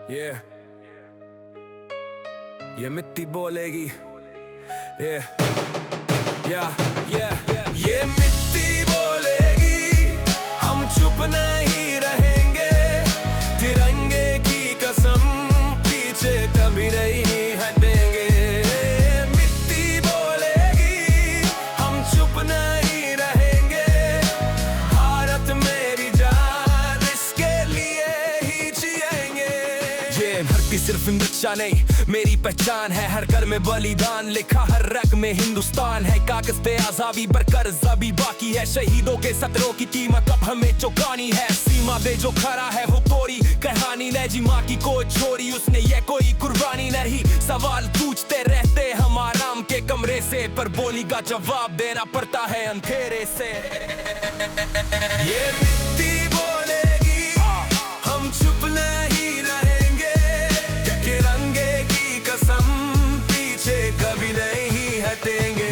Yeah. ये मिट्टी बोलेगी yeah. Yeah. Yeah. ये मिट्टी बोलेगी हम चुप नहीं रहेंगे, तिरंगे की कसम पीछे कभी नहीं हटेंगे। मिट्टी बोलेगी हम चुप नहीं रहेंगे, भारत मेरी जान इसके लिए ही जिएंगे। ये धरती सिर्फ नक्शा नहीं मेरी पहचान है, हर घर में बलिदान लिखा हर रग में हिंदुस्तान है। कागज पे आजादी पर कर्जा भी बाकी है, शहीदों के सत्रों की कीमत अब हमें चुकानी है। सीमा पे जो खड़ा है वो पूरी कहानी नहीं, जी माँ की कोई छोरी उसने ये कोई कुर्बानी नहीं। सवाल पूछते रहते हम आराम के कमरे से, पर बोली का जवाब देना पड़ता है अंधेरे से। ये मिट्टी बोलेगी हम चुप नहीं रहेंगे, तिरंगे की कसम पीछे कभी नहीं हटेंगे।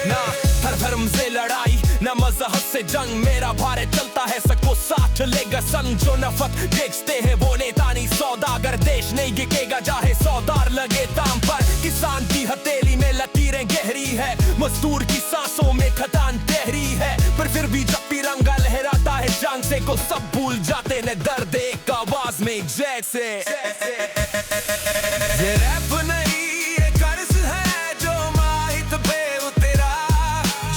ना हर धर्म से लड़ाई ना मजहब से जंग, मेरा भारत चलता है सबको साथ चलेगा संग। जो नफरत बेचते हैं वो नेता नहीं सौदागर, देश नहीं बिकेगा चाहे सौदार लगे दाम पर। किसान की हथेली में लकीरें गहरी है, मजदूर की सांसों में खतान गहरी है, पर फिर भी जब तिरंगा लहराता है जान से को सब भूल जाते ने दर्द एक आवाज में जैसे। ये रैप नहीं ये कर्ज है जो माहित पे उतरा,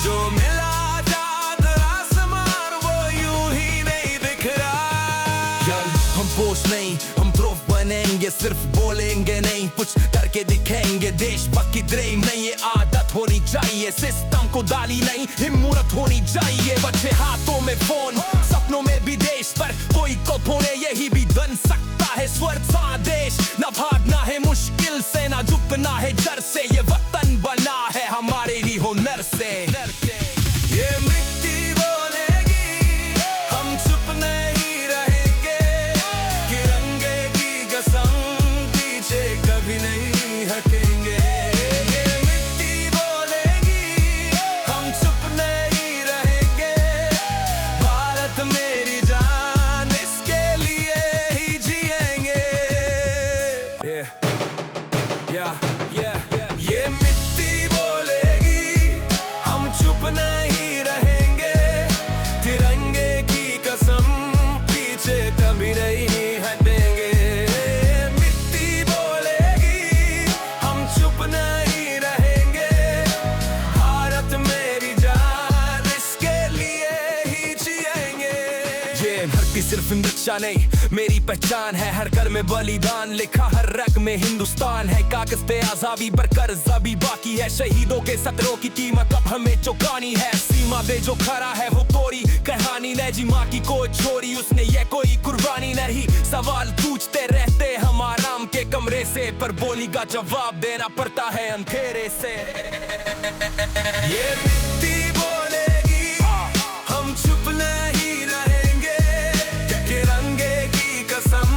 जो मिला जात आसमान वो यूं ही नहीं बिखरा। हम बोझ नहीं हम ध्रुव बनेंगे, सिर्फ बोलेंगे नहीं कुछ करके दिखेंगे। देशभक्त की ड्रीम नहीं ये आदत होनी चाहिए, सिस्टम को दाली नहीं हिम्मत होनी चाहिए। बच्चे हाथों में फोन सपनों में भी देश पर कोई कौन होने यही भी बन सकता है स्वर्ग सा देश। ना भागना है मुश्किल से ना झुकना है डर से, ये वतन बना है हमारे ही हुनर से। ये मिट्टी बोलेगी हम चुप नहीं रहेंगे, तिरंगे की कसम पीछे कभी नहीं हटेंगे। ये मिट्टी बोलेगी हम चुप नहीं रहेंगे, भारत मेरी जान इसके लिए ही जिएंगे। ये मिट्टी बोलेगी हम चुप नहीं रहेंगे, तिरंगे की कसम पीछे कभी नहीं हटेंगे। मिट्टी बोलेगी हम चुप नहीं रहेंगे, भारत मेरी जान इसके लिए ही जिएंगे। ये धरती सिर्फ नक्शा नहीं मेरी पहचान है, हर घर में बलिदान लिखा हर रग में हिंदुस्तान है। कागज पे आजादी पर कर्जा भी बाकी है, शहीदों के सत्रों की कीमत अब हमें चुकानी है। सीमा पे जो खड़ा है वो पूरी कहानी नहीं, जी माँ की कोई छोरी उसने ये कोई कुर्बानी नहीं। सवाल पूछते रहते हम आराम के कमरे से, पर बोली का जवाब देना पड़ता है अंधेरे से। ये मिट्टी बोलेगी हम चुप नहीं रहेंगे, तिरंगे की कसम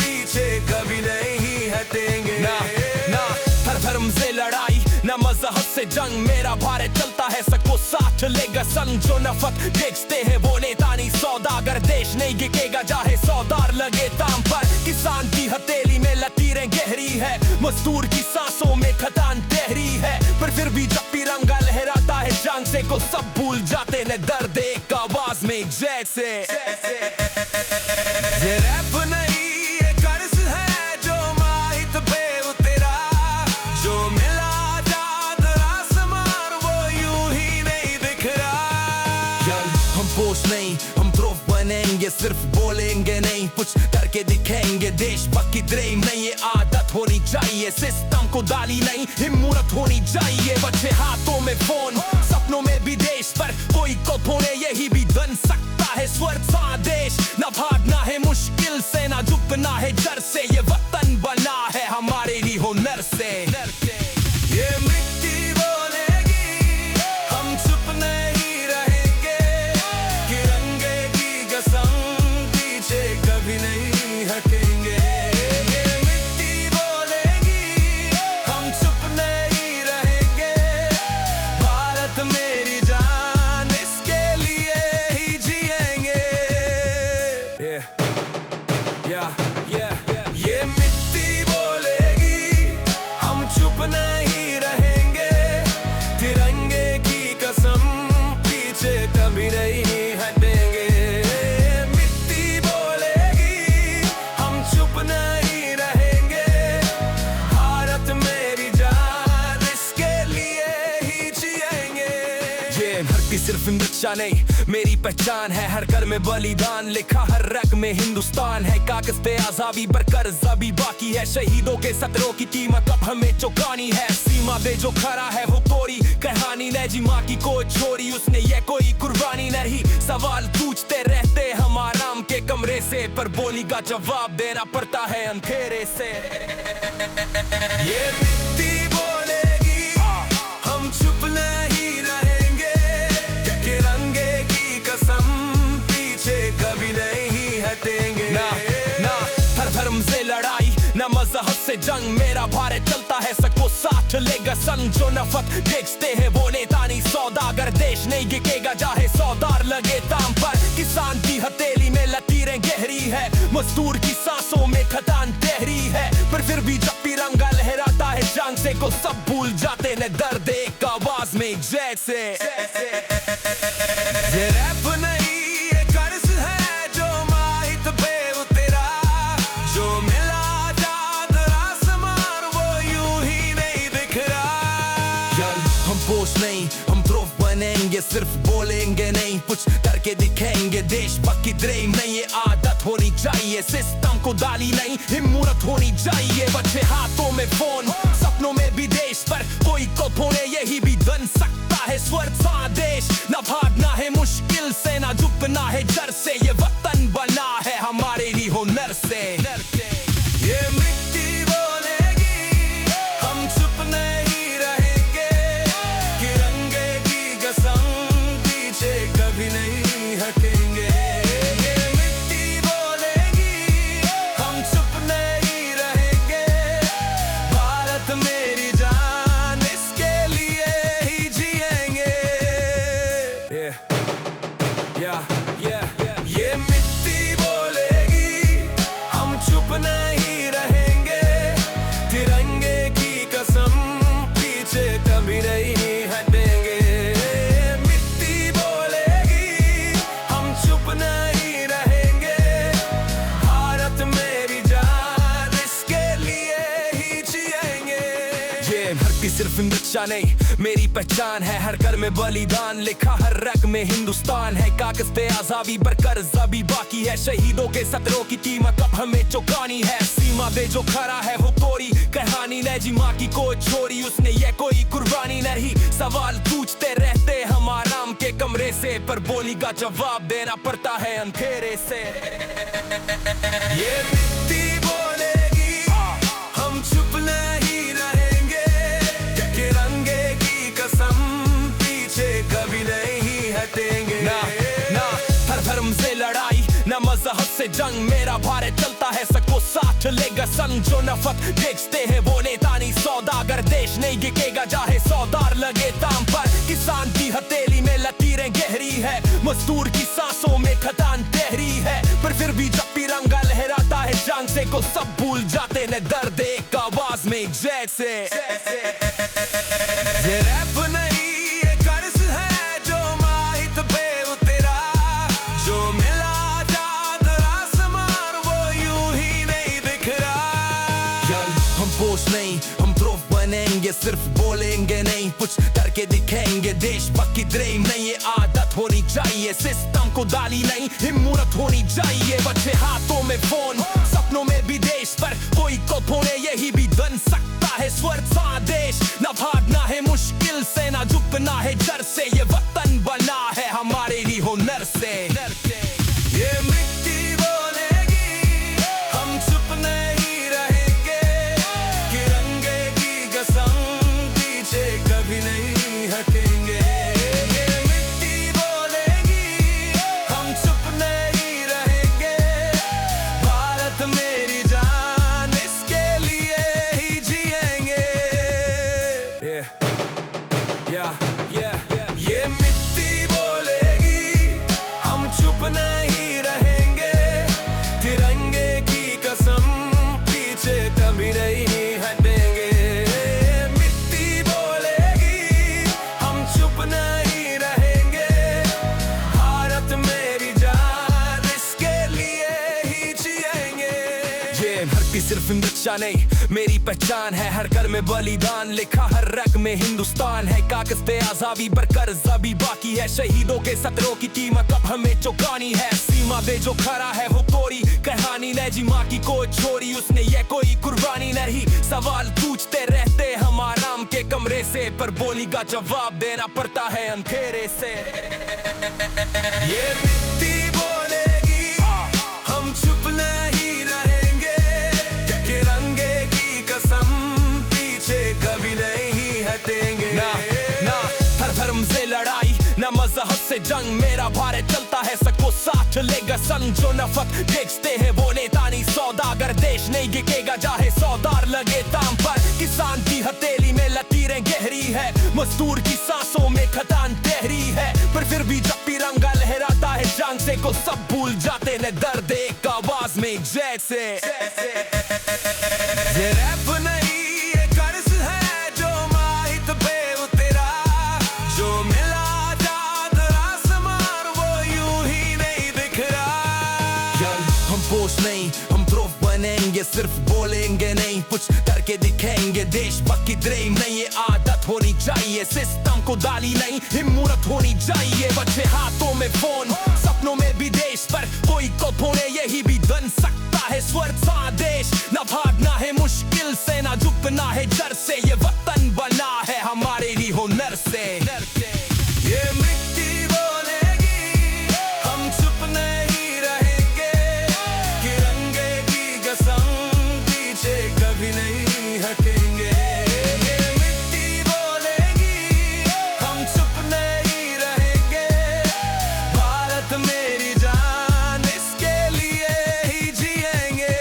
पीछे कभी नहीं हटेंगे। ना हर धर्म से लड़ाई ना मजहब से जंग, मेरा भारत चलता है सबको साथ चलेगा संग। जो नफरत बेचते हैं वो नेता नहीं सौदागर, देश नहीं बिकेगा चाहे सौदार लगे दाम पर। किसान की हथेली में लकीरें गहरी है, मजदूर की सांसों में खतान गहरी है, पर फिर भी जब तिरंगा लहराता है जान से को सब भूल जाते ने दर्द एक आवाज में जैसे। ये रैप नहीं ये कर्ज है जो माहित पे उतरा, जो मिला जात आसमान वो यूं ही नहीं बिखरा। हम बोझ नहीं हम ध्रुव बनेंगे, सिर्फ बोलेंगे नहीं कुछ करके दिखेंगे। देशभक्त की ड्रीम नहीं ये आदत होनी चाहिए, सिस्टम को दाली नहीं हिम्मत होनी चाहिए। बच्चे हाथों में फोन सपनों में भी देश पर कोई कौन होने यही भी बन सकता है स्वर्ग सा देश। ना भागना है मुश्किल से ना झुकना है डर से, ये वतन बना है हमारे ही हुनर से। ये मिट्टी बोलेगी हम चुप नहीं रहेंगे, तिरंगे की कसम पीछे कभी नहीं हटेंगे। ये मिट्टी बोलेगी हम चुप नहीं रहेंगे, भारत मेरी जान इसके लिए ही जिएंगे। ये नक्शा नहीं, मेरी पहचान है हर घर में बलिदान, लिखा हर रग में हिंदुस्तान है। कागज पे आजादी पर कर्जा भी बाकी है, शहीदों के सत्रों की कीमत अब हमें चुकानी है। सीमा पे जो खड़ा है वो तोड़ी कहानी नहीं, जी माँ की कोई छोरी उसने ये कोई कुर्बानी नहीं। सवाल पूछते रहते हम आराम के कमरे से, पर बोली का जवाब देना पड़ता है अंधेरे से। ये मिट्टी बोलेगी हम चुप नहीं रहेंगे, तिरंगे की कसम पीछे कभी नहीं हटेंगे। ना हर धर्म से लड़ाई ना मजहब से जंग, मेरा भारत चलता है सबको साथ लेगा संग। जो नफरत बेचते हैं वो नेता नहीं सौदागर, देश नहीं बिकेगा चाहे सौदार लगे दाम पर। किसान की हथेली में लकीरें गहरी है, मजदूर की सांसों में खदान गहरी है, पर फिर भी जब तिरंगा लहराता है जान से को सब भूल जाते न दर्द एक आवाज में जैसे। ये रैप नहीं ये कर्ज है जो माहित पे उतरा, जो मिला आजाद आसमान वो यूं ही नहीं बिखरा। हम बोझ नहीं हम ध्रुव बनेंगे, सिर्फ बोलेंगे नहीं कुछ करके दिखेंगे। देशभक्त की ड्रीम नहीं ये आदत होनी चाहिए, सिस्टम को दाली नहीं हिम्मत होनी चाहिए। बच्चे हाथों में फोन सपनों में भी देश पर कोई कल्पना यही भी बन सकता है स्वर्ग सा देश। न भागना है मुश्किल से ना झुकना है डर से, ये वतन बना है हमारे लिए हुनर से। ये मिट्टी बोलेगी हम चुप नहीं रहेंगे, तिरंगे की कसम पीछे कभी नहीं हटेंगे। ये मिट्टी बोलेगी हम चुप नहीं रहेंगे, भारत मेरी जान इसके लिए ही जिएंगे। ये मिट्टी बोलेगी हम चुप नहीं रहेंगे, तिरंगे की कसम पीछे कभी नहीं हटेंगे। मिट्टी बोलेगी हम चुप नहीं रहेंगे, भारत मेरी जान इसके लिए ही जिएंगे। ये धरती सिर्फ नक्शा नहीं मेरी पहचान है, हर घर में बलिदान, लिखा हर रग में हिंदुस्तान है। कागज पे आजादी पर कर्जा भी बाकी है, शहीदों के सत्रों की कीमत अब हमें चुकानी है। सीमा पे जो खड़ा है वो तोड़ी कहानी नहीं, जी माँ की कोई छोरी उसने ये कोई कुर्बानी नहीं। सवाल पूछते रहते हम आराम के कमरे से, पर बोली का जवाब देना पड़ता है अंधेरे से। ये मिट्टी बोलेगी हम चुप नहीं रहेंगे, तिरंगे की कसम पीछे कभी नहीं हटेंगे। ना हर धर्म से लड़ाई ना मजहब से जंग, मेरा भारत चलता है सबको साथ लेगा संग। जो नफरत बेचते हैं वो नेता नहीं सौदागर, देश नहीं बिकेगा चाहे सौदार लगे दाम पर। किसान की हथेली में लकीरें गहरी है, मजदूर की सांसों में खदान गहरी है, पर फिर भी जब तिरंगा लहराता है जान से को सब भूल जाते न दर्द एक आवाज में जैसे। ये रैप नहीं ये कर्ज है जो माहित पे उतरा, जो मिला आजाद आसमान वो यूं ही नहीं बिखरा। हम बोझ नहीं हम ध्रुव बनेंगे, सिर्फ बोलेंगे नहीं कुछ करके दिखेंगे। देशभक्त की ड्रीम नहीं ये आदत होनी चाहिए, सिस्टम को दाली नहीं हिम्मत होनी चाहिए। बच्चे हाथों में फोन सपनों में भी देश पर कोई कल्पना यही भी बन सकता है स्वर्ग सा देश। न भागना है मुश्किल से ना झुकना है डर से, ये वतन बना है हमारे लिए हुनर से। ये मिट्टी बोलेगी हम चुप नहीं रहेंगे, तिरंगे की कसम पीछे कभी नहीं हटेंगे। ये मिट्टी बोलेगी हम चुप नहीं रहेंगे, भारत मेरी जान इसके लिए ही जिएंगे। धरती सिर्फ नक्शा नहीं मेरी पहचान है, हर घर में बलिदान लिखा हर रग में हिंदुस्तान है। कागज पे आजादी पर कर्जा भी बाकी है, शहीदों के सत्रों की कीमत अब हमें चुकानी है। सीमा पे जो खड़ा है वो कोरी कहानी नहीं, जी माँ की कोई छोरी उसने ये कोई कुर्बानी नहीं। सवाल पूछते रहते हम आराम के कमरे से, पर बोली का जवाब देना पड़ता है अंधेरे से। ये मिट्टी बोलेगी हम चुप नहीं रहेंगे, तिरंगे की कसम पीछे कभी नहीं हटेंगे। ना हर धर्म से लड़ाई ना मजहब से जंग, मेरा भारत चलता है सबको साथ लेगा संग। जो नफरत बेचते हैं वो नेता नहीं सौदागर, देश नहीं बिकेगा चाहे सौदार लगे दाम पर। किसान की हथेली में लकीरें गहरी है, मजदूर की सांसों में खतान गहरी है, पर फिर भी जब तिरंगा लहराता है जान से को सब भूल जाते न दर्द एक आवाज में जैसे। ये रैप नहीं ये कर्ज है जो माहित पे उतरा, जो मिला जाद आसमान वो यूं ही नहीं बिखरा। हम बोझ नहीं हम ध्रुव बनेंगे, सिर्फ बोलेंगे नहीं कुछ करके दिखेंगे। देशभक्त की ड्रीम नहीं ये आदत होनी चाहिए, सिस्टम को दाली नहीं हिम्मत होनी चाहिए। बच्चे हाथों में फोन सपनों में भी देश पर कोई कौन यही भी बन सकता है स्वर्ग सा देश। न भागना है मुश्किल से ना झुकना है डर से, ये वतन बना है हमारे ही हुनर से। ये मिट्टी बोलेगी हम चुप नहीं रहेंगे, तिरंगे की कसम पीछे कभी नहीं हटेंगे। ये मिट्टी बोलेगी हम चुप नहीं रहेंगे, भारत मेरी जान इसके लिए ही जिएंगे।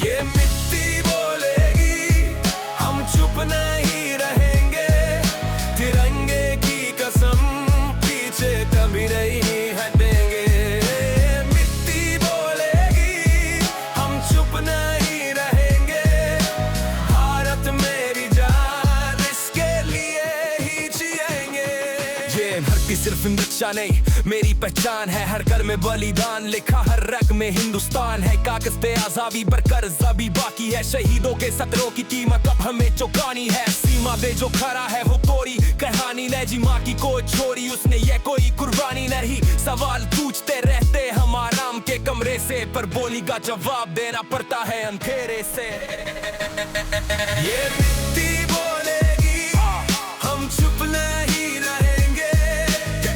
ये मिट्टी बोलेगी हम चुप नहीं रहेंगे, तिरंगे की कसम पीछे कभी नहीं हटेंगे। मिट्टी बोलेगी हम चुप नहीं रहेंगे, भारत मेरी जान इसके लिए ही जिएंगे। ये धरती सिर्फ नक्शा नहीं मेरी पहचान है, हर घर में बलिदान लिखा हर रग में हिंदुस्तान है। कागज पे आजादी पर कर्जा भी बाकी है, शहीदों के सत्रों की कीमत अब हमें चुकानी है। सीमा पे जो खड़ा है वो कोरी कहानी नहीं, जी माँ की कोई छोरी उसने ये कोई कुर्बानी नहीं। सवाल पूछते रहते हम आराम के कमरे से, पर बोली का जवाब देना पड़ता है अंधेरे से। ये मिट्टी बोलेगी हम चुप नहीं रहेंगे,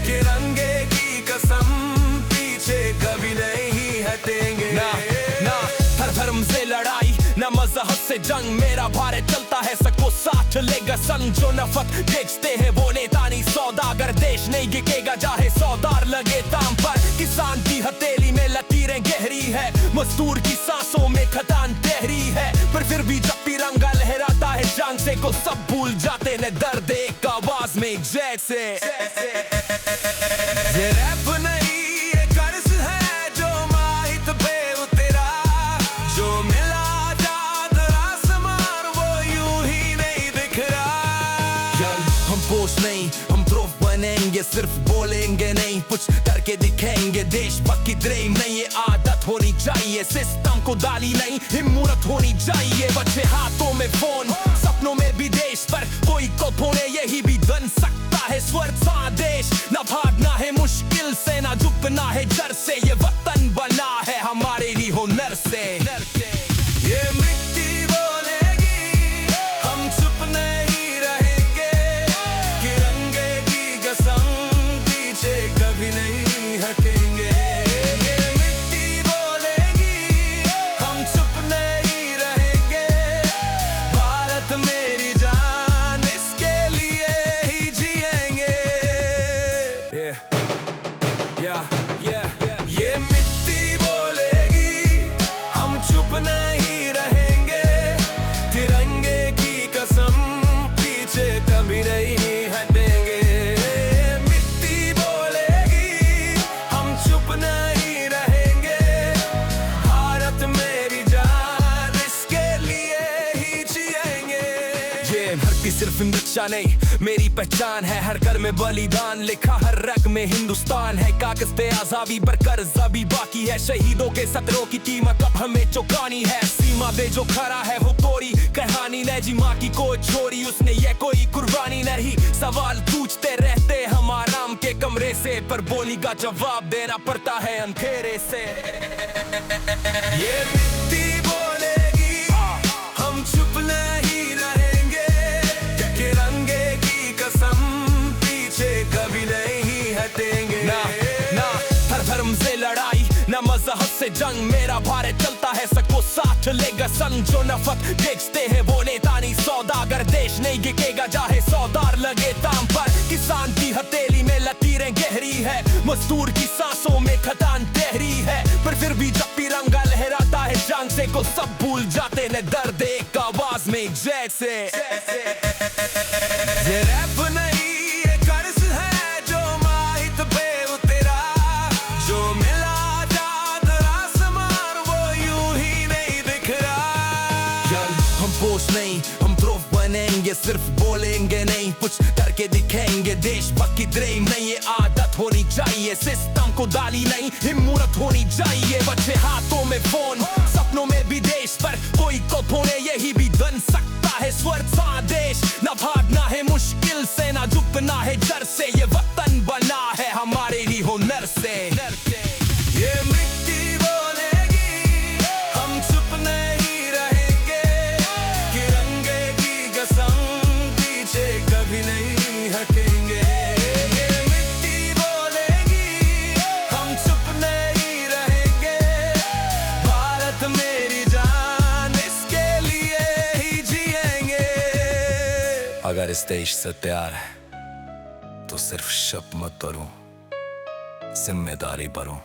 तिरंगे की कसम पीछे कभी नहीं हटेंगे। ना हर धर्म से लड़ाई ना मजहब से जंग, मेरा भारत चलता है सबको साथ लेगा संग। जो नफरत बेचते हैं वो नेता नहीं सौदागर, देश नहीं बिकेगा चाहे सौदार लगे दाम पर। किसान की हथेली में लकीरें गहरी है, मजदूर की सांसों में खतान गहरी है, पर फिर भी जब तिरंगा लहराता है जान से को सब भूल जाते न दर्द एक आवाज में जैसे। ये रैप नहीं ये कर्ज है जो माहित पे उतरा, जो मिला जाद आसमान वो यूं ही नहीं बिखरा। हम बोझ नहीं हम ध्रुव बनेंगे, सिर्फ बोलेंगे नहीं कुछ करके दिखेंगे। देशभक्त की ड्रीम नहीं ये आदत होनी चाहिए, सिस्टम को दाली नहीं हिम्मत होनी चाहिए। बच्चे हाथों में फोन सपनों में भी देश पर कोई कौन यही भी बन सकता है स्वर्ग सा देश। न भागना है मुश्किल से ना झुकना है डर से, ये वतन बना है हमारे ही हुनर से। ये मिट्टी बोलेगी हम चुप नहीं रहेंगे, तिरंगे की कसम पीछे कभी नहीं हटेंगे। ये मिट्टी बोलेगी हम चुप नहीं रहेंगे, भारत मेरी जान इसके लिए ही जिएंगे। ये मिट्टी बोलेगी हम चुप नहीं रहेंगे, तिरंगे की कसम पीछे कभी नहीं हटेंगे। मिट्टी बोलेगी हम चुप नहीं रहेंगे, भारत मेरी जान इसके लिए ही जिएंगे। ये धरती सिर्फ नक्शा नहीं, मेरी पहचान है हर घर में बलिदान, लिखा हर रग में हिंदुस्तान है। कागज पे आजादी पर कर्जा भी बाकी है, शहीदों के सत्रों की कीमत अब हमें चुकानी है। सीमा पे जो खड़ा है वो तोरी कहानी नहीं जी, माँ की कोई छोरी उसने ये कोई कुर्बानी नहीं। सवाल पूछते रहते हम आराम के कमरे से, पर बोली का जवाब देना पड़ता है अंधेरे से। ये मिट्टी बोलेगी हम चुप नहीं रहेंगे, तिरंगे की कसम पीछे कभी नहीं हटेंगे। ना हर धर्म से लड़ाई, ना मजहब से जंग, मेरा भारत चलता है सबको साथ लेगा संग। जो नफरत बेचते हैं वो नेता नहीं सौदागर, देश नहीं गिकेगा चाहे सौदार लगे दाम पर। किसान की हथेली में लकीरें गहरी है, मजदूर की सांसों में खटान गहरी है, पर फिर भी जब तिरंगा लहराता है जान से को सब भूल जाते ने दर्द एक आवाज में जैसे। ये रैप नहीं ये कर्ज है जो माहित पे उतरा, जो मिला जाद आसमान वो यूं ही नहीं बिखरा। हम बोझ नहीं हम ध्रुव बनेंगे, सिर्फ बोलेंगे नहीं कुछ करके दिखेंगे। देशभक्त की ड्रीम नहीं ये आदत होनी चाहिए, सिस्टम को दाली नहीं हिम्मत होनी चाहिए। बच्चे हाथों में फोन सपनों में भी देश पर कोई को होने यही भी बन सकता है स्वर्ग सा देश। ना भागना है मुश्किल से ना झुकना है डर से, ये वतन बना है हमारे लिए हुनर से। ये मिट्टी बोलेगी हम चुप नहीं रहेंगे, तिरंगे की कसम पीछे कभी नहीं हटेंगे। ये मिट्टी बोलेगी हम चुप नहीं रहेंगे, भारत मेरी जान इसके लिए ही जिएंगे। अगर इस देश से प्यार है तो सिर्फ शब्द मत करो, जिम्मेदारी भरो।